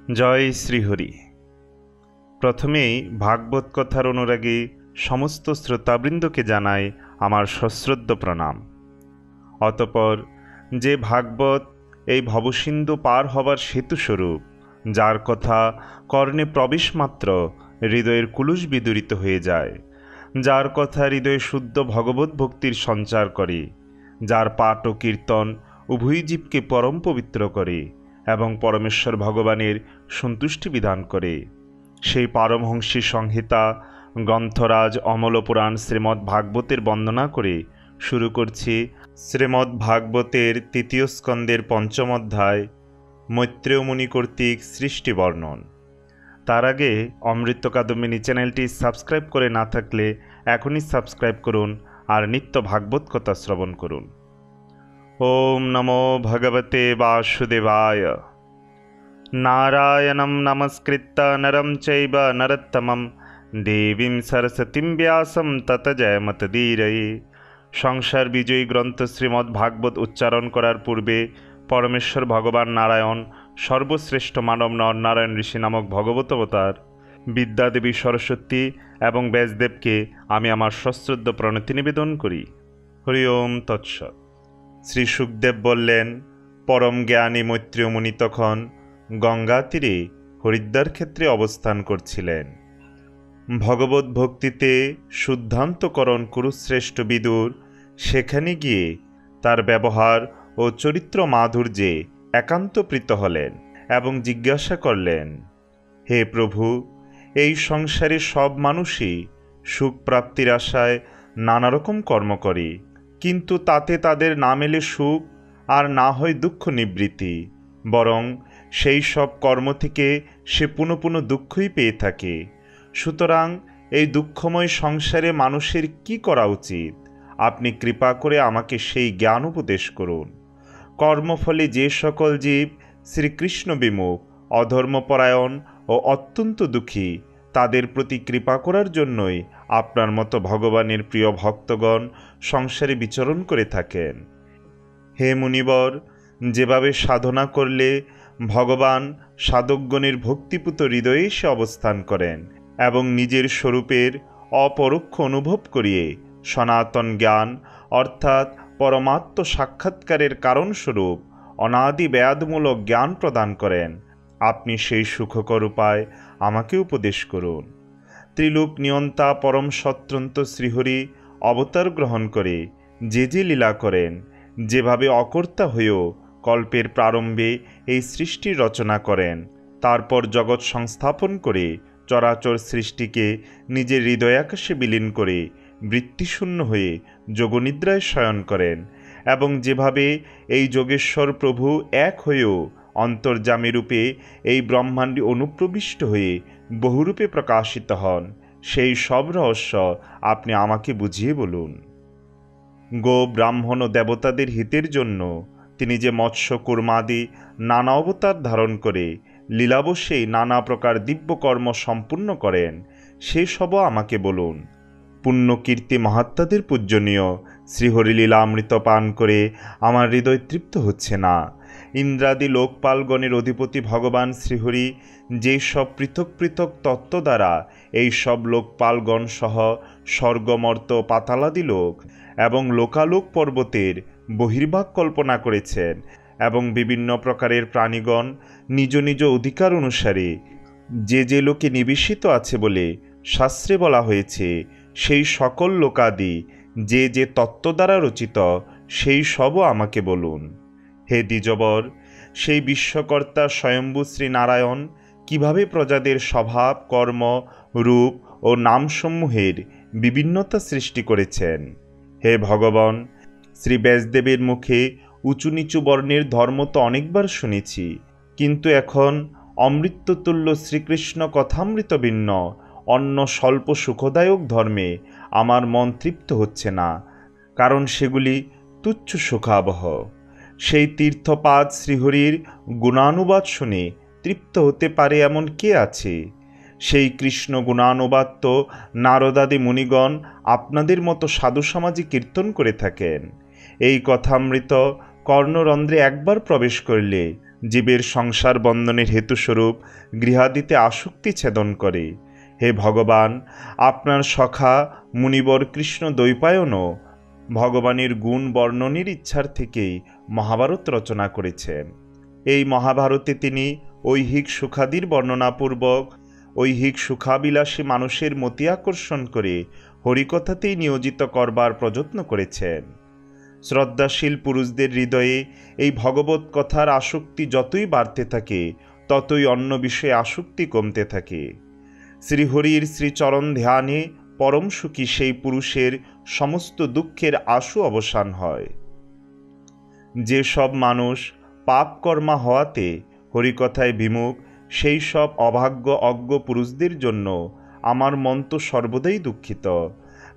জয় শ্রীহরি। প্রথমেই ভাগবত কথার অনুরাগী সমস্ত শ্রোতাবৃন্দকে জানাই আমার সশ্রদ্ধ প্রণাম। অতঃপর যে ভাগবত এই ভবসিন্ধু পার হবার সেতুস্বরূপ, যার কথা কর্ণে প্রবেশ মাত্র হৃদয়ের কুলুষ বিদূরিত হয়ে যায়, যার কথা হৃদয়ে শুদ্ধ ভগবত ভক্তির সঞ্চার করে, যার পাঠ ও কীর্তন উভয় জীবকে পরম পবিত্র করে এবং পরমেশ্বর ভগবানের সন্তুষ্টি বিধান করে, সেই পারমহংসী সংহিতা গ্রন্থরাজ অমল পুরাণ শ্রীমদ্ ভাগবতের বন্দনা করে শুরু করছি শ্রীমদ্ ভাগবতের তৃতীয় স্কন্দের পঞ্চম অধ্যায় মৈত্রেয় মুনি কর্তৃক সৃষ্টি বর্ণন। তার আগে অমৃত কাদম্বিনী চ্যানেলটি সাবস্ক্রাইব করে না থাকলে এখনই সাবস্ক্রাইব করুন আর নিত্য ভাগবত কথা শ্রবণ করুন। ওম নমো ভগবতে বাসুদেবায়। নারায়ণং নমস্কৃত্য নরং চৈব নরোত্তমং দেবীং সরস্বতীং ব্যাসং তত জয়মতধীরয়ে। সংসার বিজয়ী গ্রন্থ শ্রীমদ্ ভাগবত উচ্চারণ করার পূর্বে পরমেশ্বর ভগবান নারায়ণ সর্বশ্রেষ্ঠ মানব নর নারায়ণ ঋষি নামক ভগবত অবতার বিদ্যাদেবী সরস্বতী এবং ব্যাসদেবকে আমি আমার সশ্রদ্ধ প্রণতি নিবেদন করি। হরি ওম তৎসৎ। শ্রী শুকদেব বললেন, পরম জ্ঞানী মৈত্রেয় মুনি তখন গঙ্গা তীরে হরিদ্বার ক্ষেত্রে অবস্থান করছিলেন। ভগবত ভক্তিতে শুদ্ধান্তকরণ কুরুশ্রেষ্ঠ বিদুর সেখানে গিয়ে তার ব্যবহার ও চরিত্র মাধুর্যে একান্ত প্রীত হলেন এবং জিজ্ঞাসা করলেন, হে প্রভু, এই সংসারে সব মানুষই সুখ প্রাপ্তির আশায় নানা রকম কর্ম করে, কিন্তু তাতে তাদের না মেলে সুখ আর না হয় দুঃখ নিবৃত্তি, বরং সেই সব কর্ম থেকে সে পুনঃ পুনঃ দুঃখই পেয়ে থাকে। সুতরাং এই দুঃখময় সংসারে মানুষের কি করা উচিত? আপনি কৃপা করে আমাকে সেই জ্ঞান উপদেশ করুন। কর্মফলে যে সকল জীব শ্রীকৃষ্ণ বিমুখ, অধর্মপরায়ণ ও অত্যন্ত দুঃখী, তাদের প্রতি কৃপা করার জন্যই আপনার মতো ভগবানের প্রিয় ভক্তগণ সংসারে বিচরণ করে থাকেন। হে মুনিবর, যেভাবে সাধনা করলে ভগবান সাধকগণের ভক্তিপূত হৃদয়ে এসে অবস্থান করেন এবং নিজের স্বরূপের অপরোক্ষ অনুভব করিয়ে সনাতন জ্ঞান অর্থাৎ পরমাত্ম সাক্ষাৎকারের কারণস্বরূপ অনাদি ব্যাধমূলক জ্ঞান প্রদান করেন, আপনি সেই সুখকর উপায় আমাকে উপদেশ করুন। ত্রিলোক নিয়ন্তা পরম সত্যন্ত শ্রীহরি অবতার গ্রহণ করে যে যে লীলা করেন, যেভাবে অকর্তা হয়েও কল্পের প্রারম্ভে এই সৃষ্টির রচনা করেন, তারপর জগৎ সংস্থাপন করে চরাচর সৃষ্টিকে নিজের হৃদয়াকাশে বিলীন করে বৃত্তিশূন্য হয়ে যোগনিদ্রায় শয়ন করেন, এবং যেভাবে এই যোগেশ্বর প্রভু এক হয়েও অন্তর্যামী রূপে এই ব্রহ্মাণ্ডে অনুপ্রবিষ্ট হয়ে বহুরূপে প্রকাশিত হন, সেই সব রহস্য আপনি আমাকে বুঝিয়ে বলুন। গো ব্রাহ্মণ ও দেবতাদের হিতের জন্য তিনি যে মৎস্য কুর্মাদি নানা অবতার ধারণ করে লীলাবশেই নানা প্রকার দিব্যকর্ম সম্পূর্ণ করেন, সেসবও আমাকে বলুন। পুণ্যকীর্তি মহাত্মাদের পূজনীয় শ্রীহরিলীলামৃত পান করে আমার হৃদয় তৃপ্ত হচ্ছে না। ইন্দ্রাদি লোকপালগণের অধিপতি ভগবান শ্রীহরি যেই সব পৃথক পৃথক তত্ত্ব দ্বারা এই সব লোকপালগণ সহ স্বর্গমর্ত পাতালাদি লোক এবং লোকালোক পর্বতের বহির্ভাগ কল্পনা করেছেন, এবং বিভিন্ন প্রকারের প্রাণীগণ নিজ নিজ অধিকার অনুসারে যে যে লোকে নিবেশিত আছে বলে শাস্ত্রে বলা হয়েছে, সেই সকল লোকাদি যে যে তত্ত্ব দ্বারা রচিত, সেই সবও আমাকে বলুন। হে দ্বিজবর, সেই বিশ্বকর্তা স্বয়ম্ভু শ্রী নারায়ণ কিভাবে প্রজাদের স্বভাব, কর্ম, রূপ ও নামসমূহের বিভিন্নতা সৃষ্টি করেছেন। হে ভগবান, শ্রী ব্যাসদেবের মুখে উঁচু নিচু বর্ণের ধর্ম তো অনেকবার শুনেছি, কিন্তু এখন অমৃততুল্য শ্রীকৃষ্ণ কথামৃত ভিন্ন অন্য স্বল্প সুখদায়ক ধর্মে আমার মন তৃপ্ত হচ্ছে না, কারণ সেগুলি তুচ্ছ সুখাবহ। সেই তীর্থপাদ শ্রীহরির গুণানুবাদ শুনে তৃপ্ত হতে পারে এমন কে আছে? সেই কৃষ্ণ গুণানুবাদ তো নারদাদি মুনিগণ আপনাদের মতো সাধু সমাজে কীর্তন করে থাকেন। এই কথামৃত কর্ণরন্ধ্রে একবার প্রবেশ করলে জীবের সংসার বন্ধনের হেতুস্বরূপ গৃহাদিতে আসক্তি ছেদন করে। হে ভগবান, আপনার সখা মুনিবর কৃষ্ণ দ্বৈপায়নও ভগবানের গুণ বর্ণনের ইচ্ছার থেকেই মহাভারত রচনা করেছেন। এই মহাভারতে তিনি ঐহিক সুখাদির বর্ণনাপূর্বক ঐহিক সুখাবিলাসী মানুষের মতি আকর্ষণ করে হরিকথাতেই নিয়োজিত করবার প্রযত্ন করেছেন। শ্রদ্ধাশীল পুরুষদের হৃদয়ে এই ভগবত কথার আসক্তি যতই বাড়তে থাকে, ততই অন্য বিষয়ে আসক্তি কমতে থাকে। শ্রীহরির শ্রীচরণ ধ্যানে পরম সুখী সেই পুরুষের সমস্ত দুঃখের আশু অবসান হয়। যে সব মানুষ পাপ কর্মা হওয়াতে হরিকথায় বিমুখ, সেই সব অভাগ্য অজ্ঞ পুরুষদের জন্য আমার মন তো সর্বদাই দুঃখিত,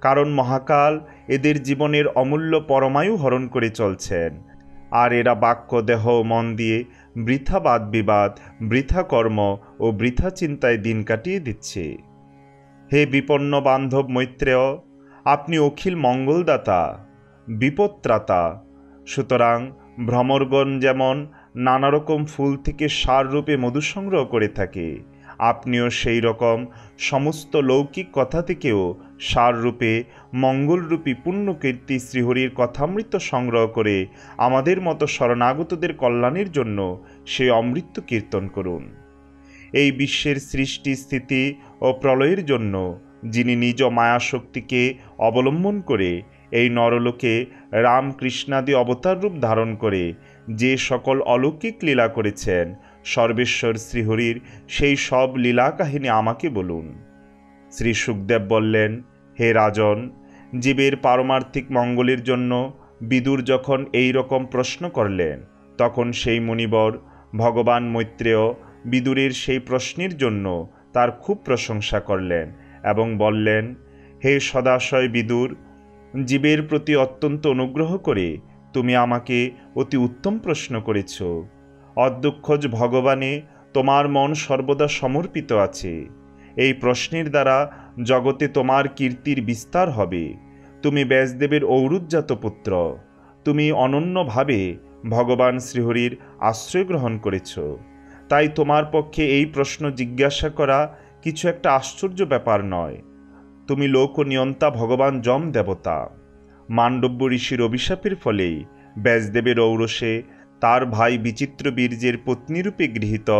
কারণ মহাকাল এদের জীবনের অমূল্য পরমায়ু হরণ করে চলছেন, আর এরা বাক্য দেহ মন দিয়ে বৃথা বাদ বিবাদ, বৃথা কর্ম ও বৃথা চিন্তায় দিন কাটিয়ে দিচ্ছে। হে বিপন্ন বান্ধব মৈত্রেয়, আপনি অখিল মঙ্গলদাতা, বিপত্রাতা। সুতরাং ভ্রমরগণ যেমন নানা রকম ফুল থেকে সাররূপে মধু সংগ্রহ করে থাকে, আপনিও সেই রকম সমস্ত লৌকিক কথা থেকেও সাররূপে মঙ্গলরূপী পুণ্যকীর্তি শ্রীহরির কথামৃত সংগ্রহ করে আমাদের মতো শরণাগতদের কল্যাণের জন্য সেই অমৃত কীর্তন করুন। এই বিশ্বের সৃষ্টি স্থিতি ও প্রলয়ের জন্য যিনি নিজ মায়াশক্তিকে অবলম্বন করে এই নরলোকে রামকৃষ্ণাদি অবতার রূপ ধারণ করে যে সকল অলৌকিক লীলা করেছেন, সর্বেশ্বর শ্রীহরির সেই সব লীলা কাহিনী আমাকে বলুন। শ্রী সুখদেব বললেন, হে রাজন, জীবের পারমার্থিক মঙ্গলের জন্য বিদুর যখন এই রকম প্রশ্ন করলেন, তখন সেই মুনিবর ভগবান মৈত্রেয় বিদুরের সেই প্রশ্নের জন্য তার খুব প্রশংসা করলেন এবং বললেন, হে সদাশয় বিদুর, জীবের প্রতি অত্যন্ত অনুগ্রহ করে তুমি আমাকে অতি উত্তম প্রশ্ন করেছ। অধ্যক্ষজ ভগবানে তোমার মন সর্বদা সমর্পিত আছে। এই প্রশ্নের দ্বারা জগতে তোমার কীর্তির বিস্তার হবে। তুমি ব্যাসদেবের ঔরুজ্জাত পুত্র। তুমি অনন্যভাবে ভগবান শ্রীহরির আশ্রয় গ্রহণ করেছ। তাই তোমার পক্ষে এই প্রশ্ন জিজ্ঞাসা করা কিছু একটা আশ্চর্য ব্যাপার নয়। তুমি লোকনিয়ন্তা ভগবান যম দেবতা। মান্ডব্য ঋষির অভিশাপের ফলেই ব্যাসদেবের ঔরসে তার ভাই বিচিত্র বীর্যের পত্নীরূপে গৃহীত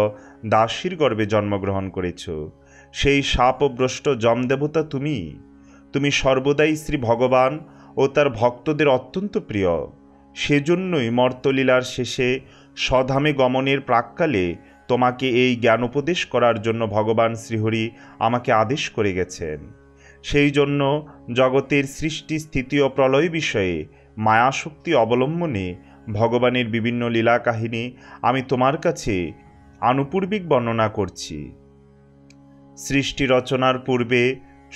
দাসীর গর্ভে জন্মগ্রহণ করেছ। সেই শাপভ্রষ্ট যমদেবতা তুমি সর্বদাই শ্রী ভগবান ও তার ভক্তদের অত্যন্ত প্রিয়। সেজন্যই মর্তলীলার শেষে স্বধামে গমনের প্রাক্কালে তোমাকে এই জ্ঞানোপদেশ করার জন্য ভগবান শ্রীহরি আমাকে আদেশ করে গেছেন। সেই জন্য জগতের সৃষ্টি স্থিতি ও প্রলয় বিষয়ে মায়াশক্তি অবলম্বনে ভগবানের বিভিন্ন লীলা কাহিনী আমি তোমার কাছে আনুপূর্বিক বর্ণনা করছি। সৃষ্টি রচনার পূর্বে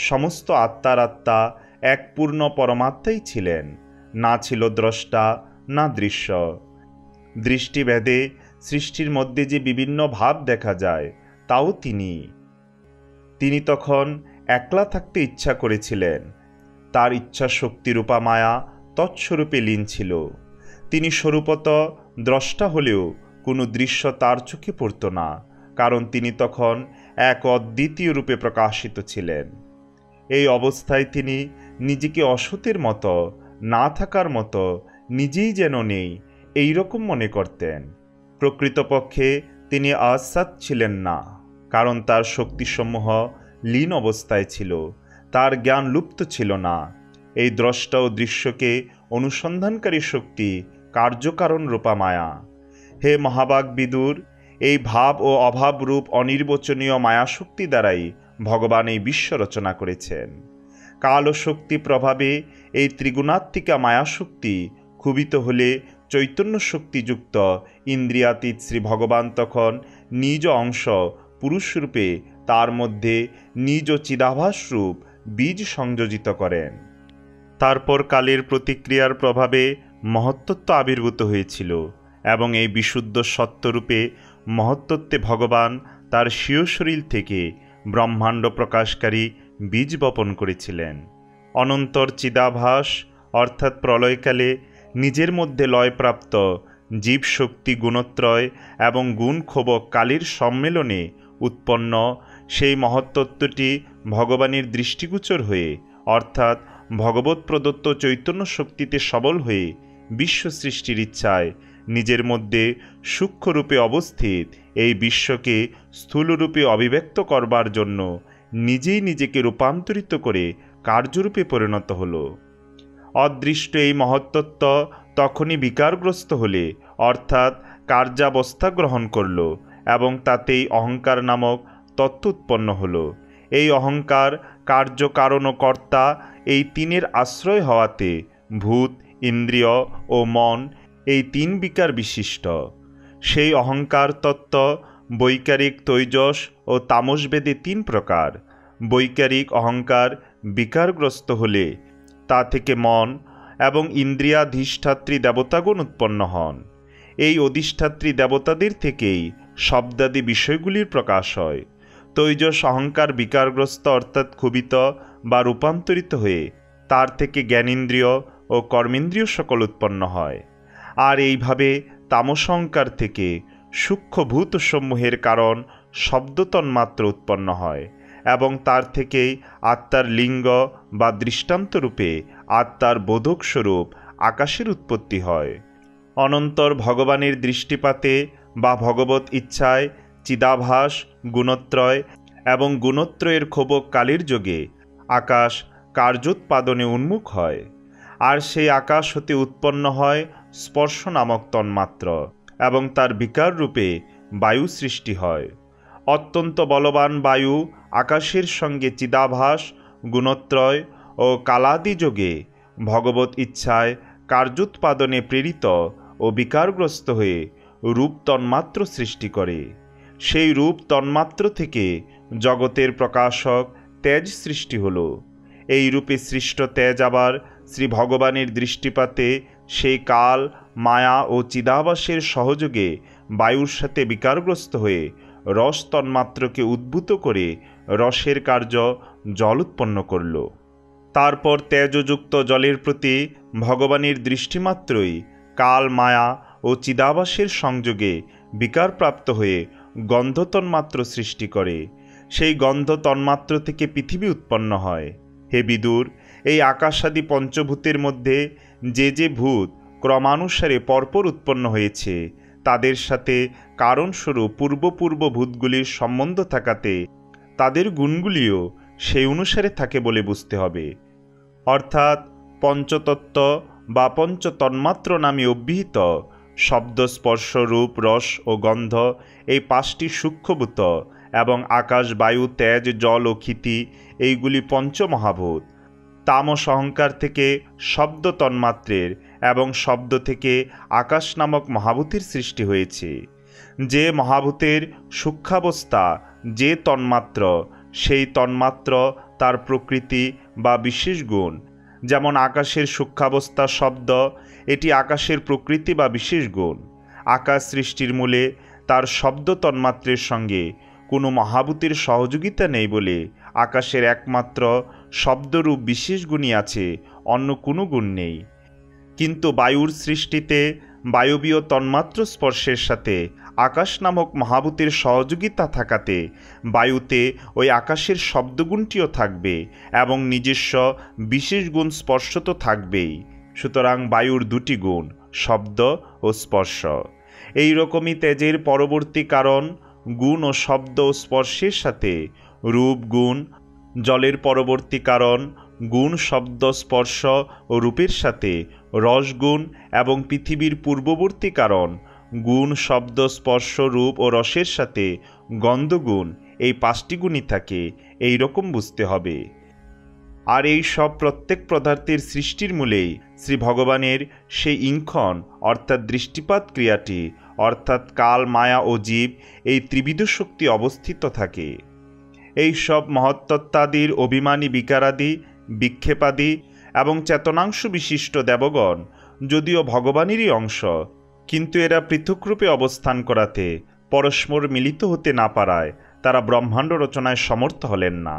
সমস্ত আত্মার আত্মা এক পূর্ণ পরমাত্মাই ছিলেন, না ছিল দ্রষ্টা না দৃশ্য। দৃষ্টিভেদে সৃষ্টির মধ্যে যে বিভিন্ন ভাব দেখা যায়, তাও তিনি তখন একলা থাকতে ইচ্ছা করেছিলেন। তার ইচ্ছা শক্তিরূপা মায়া তৎস্বরূপে লীন ছিল। তিনি স্বরূপত দ্রষ্টা হলেও কোনো দৃশ্য তার চোখে পড়ত না, কারণ তিনি তখন এক অদ্বিতীয় রূপে প্রকাশিত ছিলেন। এই অবস্থায় তিনি নিজেকে অসতের মতো, না থাকার মতো, নিজেই যেন নেই এই রকম মনে করতেন। প্রকৃতপক্ষে তিনি আসৎ ছিলেন না, কারণ তার শক্তিসমূহ লীন অবস্থায় ছিল, তার জ্ঞান লুপ্ত ছিল না। এই দ্রষ্টা ও দৃশ্যকে অনুসন্ধানকারী শক্তি কার্যকারণ রূপা মায়া। হে মহাবাগ বিদুর, এই ভাব ও অভাব রূপ অনির্বচনীয় মায়াশক্তি দ্বারাই ভগবান এই বিশ্ব রচনা করেছেন। কাল ও শক্তি প্রভাবে এই ত্রিগুণাত্মিকা মায়াশক্তি ক্ষুবিত হলে চৈতন্য শক্তিযুক্ত ইন্দ্রিয়াতীত শ্রী ভগবান তখন নিজ অংশ পুরুষরূপে তার মধ্যে নিজ চিদাভাস রূপ বীজ সংযোজিত করেন। তারপর কালের প্রতিক্রিয়ার প্রভাবে মহত্তত্ব আবির্ভূত হয়েছিল এবং এই বিশুদ্ধ সত্যরূপে মহত্তত্ত্বে ভগবান তার স্বীয় শরীর থেকে ব্রহ্মাণ্ড প্রকাশকারী বীজ বপন করেছিলেন। অনন্তর চিদাভাস অর্থাৎ প্রলয়কালে নিজের মধ্যে লয়প্রাপ্ত জীবশক্তি গুণত্রয় এবং গুণক্ষোভক কালীর সম্মেলনে উৎপন্ন সেই মহত্তত্ত্বটি ভগবানের দৃষ্টিগোচর হয়ে অর্থাৎ ভগবৎ প্রদত্ত চৈতন্য শক্তিতে সবল হয়ে বিশ্ব সৃষ্টির ইচ্ছায় নিজের মধ্যে সূক্ষ্মরূপে অবস্থিত এই বিশ্বকে স্থূলরূপে অভিব্যক্ত করবার জন্য নিজেই নিজেকে রূপান্তরিত করে কার্যরূপে পরিণত হল। অদৃষ্ট এই মহত্তত্ত্ব তখনই বিকারগ্রস্ত হলে অর্থাৎ কার্যাবস্থা গ্রহণ করল এবং তাতেই অহংকার নামক তত্ত্ব উৎপন্ন হল। এই অহংকার কার্য কারণ ও কর্তা এই তিনের আশ্রয় হওয়াতে ভূত, ইন্দ্রিয় ও মন এই তিন বিকার বিশিষ্ট। সেই অহংকার তত্ত্ব বৈকারিক তৈজস ও তামসভেদে তিন প্রকার। বৈকারিক অহংকার বিকারগ্রস্ত হলে তা থেকে মন এবং ইন্দ্রিয়াধিষ্ঠাত্রী দেবতাগণ উৎপন্ন হন। এই অধিষ্ঠাত্রী দেবতাদের থেকেই শব্দাদি বিষয়গুলির প্রকাশ হয়। তৈজস অহংকার বিকারগ্রস্ত অর্থাৎ ক্ষুবিত বা রূপান্তরিত হয়ে তার থেকে জ্ঞানেন্দ্রিয় ও কর্মেন্দ্রিয় সকল উৎপন্ন হয়। আর এইভাবে তামস অহংকার থেকে সূক্ষ্মভূতসমূহের কারণ শব্দতন্মাত্র উৎপন্ন হয় এবং তার থেকেই আত্মার লিঙ্গ বা দৃষ্টান্তরূপে আত্মার বোধকস্বরূপ আকাশের উৎপত্তি হয়। অনন্তর ভগবানের দৃষ্টিপাতে বা ভগবত ইচ্ছায় চিদাভাস গুণত্রয় এবং গুণত্রয়ের ক্ষোভক কালীর যোগে আকাশ কার্যোৎপাদনে উন্মুখ হয়। আর সেই আকাশ হতে উৎপন্ন হয় স্পর্শ নামক তন্মাত্র এবং তার বিকার রূপে বায়ু সৃষ্টি হয়। অত্যন্ত বলবান বায়ু আকাশের সঙ্গে চিদাভাস গুণত্রয় ও কালাদি যোগে ভগবত ইচ্ছায় কার্যোৎপাদনে প্রেরিত ও বিকারগ্রস্ত হয়ে রূপ তন্মাত্র সৃষ্টি করে। সেই রূপ তন্মাত্র থেকে জগতের প্রকাশক তেজ সৃষ্টি হল। এই রূপে সৃষ্ট তেজ আবার শ্রী ভগবানের দৃষ্টিপাতে সেই কাল, মায়া ও চিদাভাসের সহযোগে বায়ুর সাথে বিকারগ্রস্ত হয়ে রস তন্মাত্রকে উদ্ভূত করে রসের কার্য জল উৎপন্ন করল। তারপর তেজযুক্ত জলের প্রতি ভগবানের দৃষ্টিমাত্রই কাল, মায়া ও চিদাভাসের সংযোগে বিকারপ্রাপ্ত হয়ে গন্ধ তন্মাত্র সৃষ্টি করে। সেই গন্ধ তন্মাত্র থেকে পৃথিবী উৎপন্ন হয়। হে বিদুর, এই আকাশাদি পঞ্চভূতের মধ্যে যে যে ভূত ক্রমানুসারে পরপর উৎপন্ন হয়েছে তাদের সাথে কারণস্বরূপ পূর্ব ভূতগুলির সম্বন্ধ থাকাতে তাদের গুণগুলিও সেই অনুসারে থাকে বলে বুঝতে হবে। অর্থাৎ পঞ্চতত্ত্ব বা পঞ্চতন্মাত্র নামে অভিহিত শব্দ, স্পর্শ, রূপ, রস ও গন্ধ এই পাঁচটি সূক্ষ্মভূত এবং আকাশ, বায়ু, তেজ, জল ও ক্ষিতি এইগুলি পঞ্চমহাভূত। তামস অহংকার থেকে শব্দ তন্মাত্রের এবং শব্দ থেকে আকাশ নামক মহাভূতের সৃষ্টি হয়েছে। যে মহাভূতের সূক্ষ্মাবস্থা যে তন্মাত্র, সেই তন্মাত্র তার প্রকৃতি বা বিশেষ গুণ। যেমন আকাশের সূক্ষ্মাবস্থা শব্দ, এটি আকাশের প্রকৃতি বা বিশেষ গুণ। আকাশ সৃষ্টির মূলে তার শব্দ তন্মাত্রের সঙ্গে কোনো মহাভূতের সহযোগিতা নেই বলে আকাশের একমাত্র শব্দরূপ বিশেষ গুণই আছে, অন্য কোনো গুণ নেই। কিন্তু বায়ুর সৃষ্টিতে বায়বীয় তন্মাত্র স্পর্শের সাথে আকাশ নামক মহাভূতের সহযোগিতা থাকাতে বায়ুতে ওই আকাশের শব্দগুণটিও থাকবে এবং নিজস্ব বিশেষ গুণ স্পর্শ তো থাকবেই। সুতরাং বায়ুর দুটি গুণ, শব্দ ও স্পর্শ। এই রকমই তেজের পরবর্তী কারণ গুণ ও শব্দ ও স্পর্শের সাথে রূপ গুণ, জলের পরবর্তী কারণ গুণ, শব্দ, স্পর্শ ও রূপের সাথে রসগুণ এবং পৃথিবীর পূর্ববর্তী কারণ গুণ, শব্দ, স্পর্শ, রূপ ও রসের সাথে গন্ধগুণ, এই পাঁচটি গুণই থাকে, এই রকম বুঝতে হবে। আর এই সব প্রত্যেক পদার্থের সৃষ্টির মূলেই শ্রী ভগবানের সেই ইঙ্খন অর্থাৎ দৃষ্টিপাত ক্রিয়াটি অর্থাৎ কাল, মায়া ও জীব এই ত্রিবিধ শক্তি অবস্থিত থাকে। এই সব মহত্তত্ত্বাদির অভিমানী বিকারাদি, বিক্ষেপাদি এবং চেতনাংশ বিশিষ্ট দেবগণ যদিও ভগবানেরই অংশ, কিন্তু এরা পৃথকরূপে অবস্থান করাতে পরস্পর মিলিত হতে না পারায় তারা ব্রহ্মাণ্ড রচনায় সমর্থ হলেন না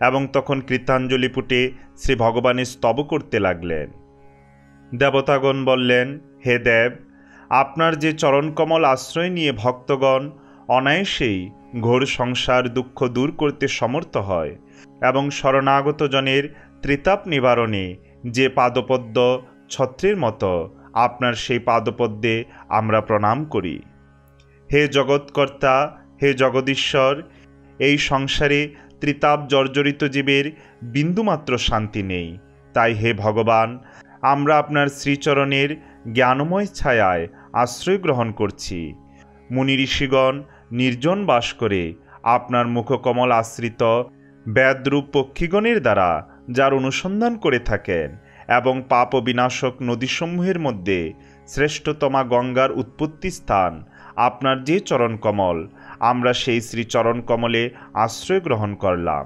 এবং তখন কৃতাঞ্জলি পুটে শ্রী ভগবানের স্তব করতে লাগলেন। দেবতাগণ বললেন, হে দেব, আপনার যে চরণকমল আশ্রয় নিয়ে ভক্তগণ অনায়াসেই ঘোর সংসার দুঃখ দূর করতে সমর্থ হয় এবং শরণাগত জনের ত্রিতাপ নিবারণে যে পাদপদ্ম ছত্রের মতো, আপনার সেই পাদপদ্মে আমরা প্রণাম করি। হে জগৎকর্তা, হে জগদীশ্বর, এই সংসারে ত্রিতাপ জর্জরিত জীবের বিন্দুমাত্র শান্তি নেই। তাই হে ভগবান, আমরা আপনার শ্রীচরণের জ্ঞানময় ছায়ায় আশ্রয় গ্রহণ করছি। মুনি ঋষিগণ নির্জন বাস করে আপনার মুখকমল আশ্রিত বেদরূপ পক্ষীগণের দ্বারা যার অনুসন্ধান করে থাকেন এবং পাপ বিনাশক নদীসমূহের মধ্যে শ্রেষ্ঠতমা গঙ্গার উৎপত্তি স্থান আপনার যে চরণকমল, আমরা সেই শ্রীচরণকমলে আশ্রয় গ্রহণ করলাম।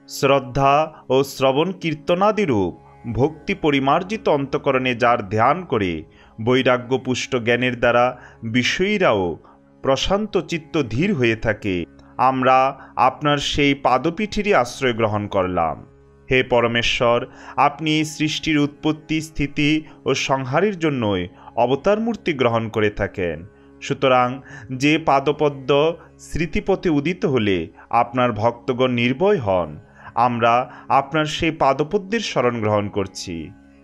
শ্রদ্ধা ও শ্রবণ কীর্তনাদিরূপ ভক্তি পরিমার্জিত অন্তঃকরণে যার ধ্যান করে বৈরাগ্যপুষ্ট জ্ঞানের দ্বারা বিষয়ীরাও প্রশান্ত চিত্ত ধীর হয়ে থাকে, আমরা আপনার সেই পাদপীঠেরই আশ্রয় গ্রহণ করলাম। হে পরমেশ্বর, আপনি এই সৃষ্টির উৎপত্তি, স্থিতি ও সংহারের জন্যই অবতার মূর্তি গ্রহণ করে থাকেন। সুতরাং যে পাদপদ্ম স্মৃতিপথে উদিত হলে আপনার ভক্তগণ নির্ভয় হন, আমরা আপনার সেই পাদপদ্মের শরণ গ্রহণ করছি।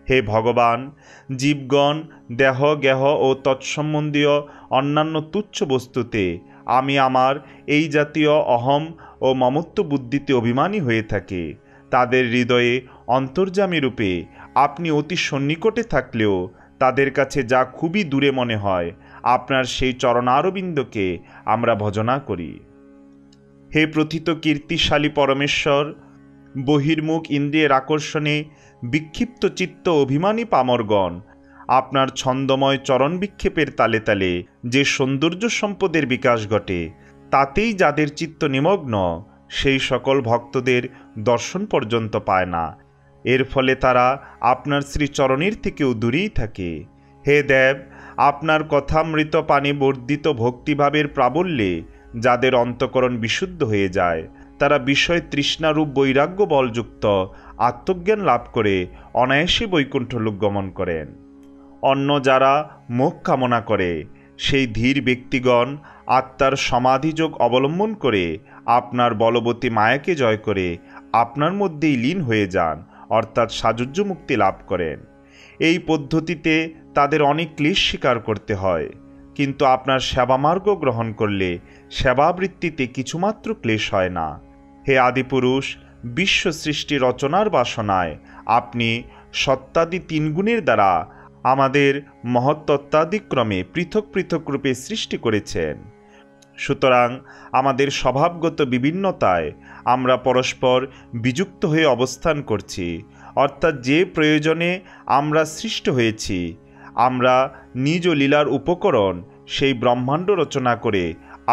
হে ভগবান, জীবগণ দেহ গেহ ও তৎসম্বন্ধীয় অন্যান্য তুচ্ছ বস্তুতে আমি আমার এই জাতীয় অহম ও মমত্ব বুদ্ধিতে অভিমানী হয়ে থাকে। তাদের হৃদয়ে অন্তর্যামী রূপে আপনি অতি সন্নিকটে থাকলেও তাদের কাছে যা খুবই দূরে মনে হয়, আপনার সেই চরণারবিন্দকে আমরা ভজনা করি। হে প্রথিত কীর্তিশালী পরমেশ্বর, বহির্মুখ ইন্দ্রিয়ের আকর্ষণে বিক্ষিপ্ত চিত্ত অভিমানী পামরগণ আপনার ছন্দময় চরণ বিক্ষেপের তালে তালে যে সৌন্দর্য সম্পদের বিকাশ ঘটে, তাতেই যাদের চিত্ত নিমগ্ন, সেই সকল ভক্তদের দর্শন পর্যন্ত পায় না। এর ফলে তারা আপনার শ্রীচরণের থেকেও দূরেই থাকে। হে দেব, আপনার কথামৃত পানি বর্ধিত ভক্তিভাবের প্রাবল্যে যাদের অন্তঃকরণ বিশুদ্ধ হয়ে যায়, তারা বিষয় তৃষ্ণারূপ বৈরাগ্য বলযুক্ত আত্মজ্ঞান লাভ করে অনায়াসে বৈকুণ্ঠ লোক গমন করেন। অন্য যারা মোক্ষ কামনা করে, সেই ধীর ব্যক্তিগণ আত্মার সমাধিযোগ অবলম্বন করে আপনার বলবতী মায়াকে জয় করে আপনার মধ্যেই লীন হয়ে যান, অর্থাৎ সাযুজ্য মুক্তি লাভ করেন। এই পদ্ধতিতে তাদের অনেক ক্লেশ স্বীকার করতে হয়, কিন্তু আপনার সেবামার্গ গ্রহণ করলে সেবাবৃত্তিতে কিছুমাত্র ক্লেশ হয় না। হে আদিপুরুষ, বিশ্ব সৃষ্টি রচনার বাসনায় আপনি সত্তাদি তিন গুণের দ্বারা আমাদের মহত্তত্ত্বাদিক্রমে পৃথক পৃথক রূপে সৃষ্টি করেছেন। সুতরাং আমাদের স্বভাবগত বিভিন্নতায় আমরা পরস্পর বিযুক্ত হয়ে অবস্থান করছি, অর্থাৎ যে প্রয়োজনে আমরা সৃষ্ট হয়েছি, আমরা নিজ লীলার উপকরণ সেই ব্রহ্মাণ্ড রচনা করে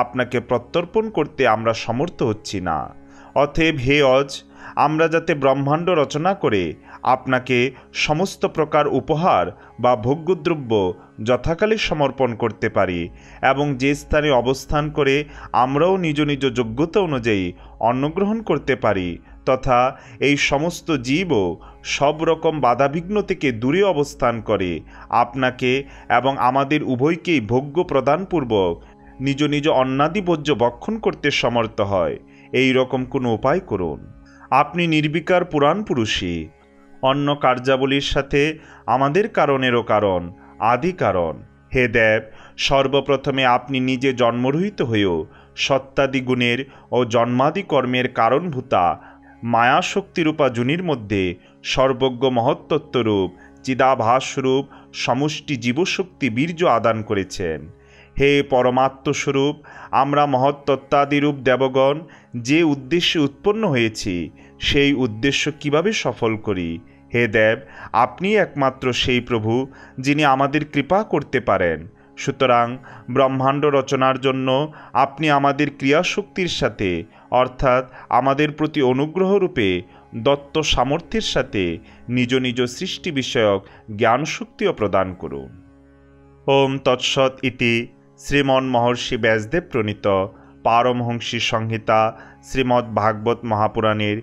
আপনাকে প্রত্যর্পণ করতে আমরা সমর্থ হচ্ছি না। অতএব হে অজ, আমরা যাতে ব্রহ্মাণ্ড রচনা করে আপনাকে সমস্ত প্রকার উপহার বা ভোগ্যদ্রব্য যথাকালে সমর্পণ করতে পারি এবং যে স্থানে অবস্থান করে আমরাও নিজ নিজ যোগ্যতা অনুযায়ী অন্নগ্রহণ করতে পারি, তথা এই সমস্ত জীবও সব রকম বাধাবিঘ্ন থেকে দূরে অবস্থান করে আপনাকে এবং আমাদের উভয়কেই ভোগ্য প্রদানপূর্বক নিজ নিজ অন্নাদিভোজ্য ভক্ষণ করতে সমর্থ হয়, এই রকম কোনো উপায় করুন। আপনি নির্বিকার পুরাণ পুরুষই, অন্য কার্যাবলীর সাথে আমাদের কারণেরও কারণ, আদি কারণ। হে দেব, সর্বপ্রথমে আপনি নিজে জন্মরহিত হয়েও সত্তাদি গুণের ও জন্মাদি কর্মের কারণভূতা মায়াশক্তিরূপা জুনির মধ্যে সর্বজ্ঞ মহত্তত্ত্বরূপ চিদাভাসরূপ সমষ্টি জীবশক্তি বীর্য আদান করেছেন। হে পরমাত্মস্বরূপ, আমরা মহত্তত্ত্বাদিরূপ দেবগণ যে উদ্দেশ্যে উৎপন্ন হয়েছি, সেই উদ্দেশ্য কিভাবে সফল করি? হে দেব, আপনি একমাত্র সেই প্রভু যিনি আমাদের কৃপা করতে পারেন। সুতরাং ব্রহ্মাণ্ড রচনার জন্য আপনি আমাদের ক্রিয়াশক্তির সাথে, অর্থাৎ আমাদের প্রতি অনুগ্রহরূপে দত্ত সামর্থ্যের সাথে নিজ নিজ সৃষ্টি বিষয়ক জ্ঞানশক্তিও প্রদান করুন। ওম তৎসৎ ইতি শ্রীমন মহর্ষি ব্যাসদেব প্রণীত পারমহংসী সংহিতা শ্রীমদ্ ভাগবত মহাপুরাণের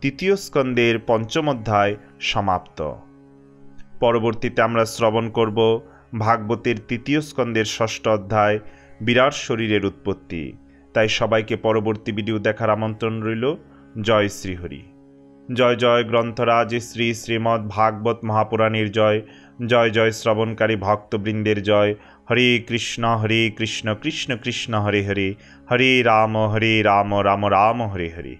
তৃতীয় স্কন্দের পঞ্চম অধ্যায় সমাপ্ত। পরবর্তীতে আমরা শ্রবণ করব ভাগবতের তৃতীয় স্কন্দের ষষ্ঠ অধ্যায় বিরাট শরীরের উৎপত্তি। তাই সবাইকে পরবর্তী ভিডিও দেখার আমন্ত্রণ রইল। জয় শ্রীহরি। জয় জয় গ্রন্থরাজ শ্রী শ্রীমদ্ ভাগবত মহাপুরাণের জয়। জয় জয় শ্রবণকারী ভক্তবৃন্দের জয়। হরে কৃষ্ণ কৃষ্ণ কৃষ্ণ হরে হরে, হরে রাম রাম রাম হরে হরে।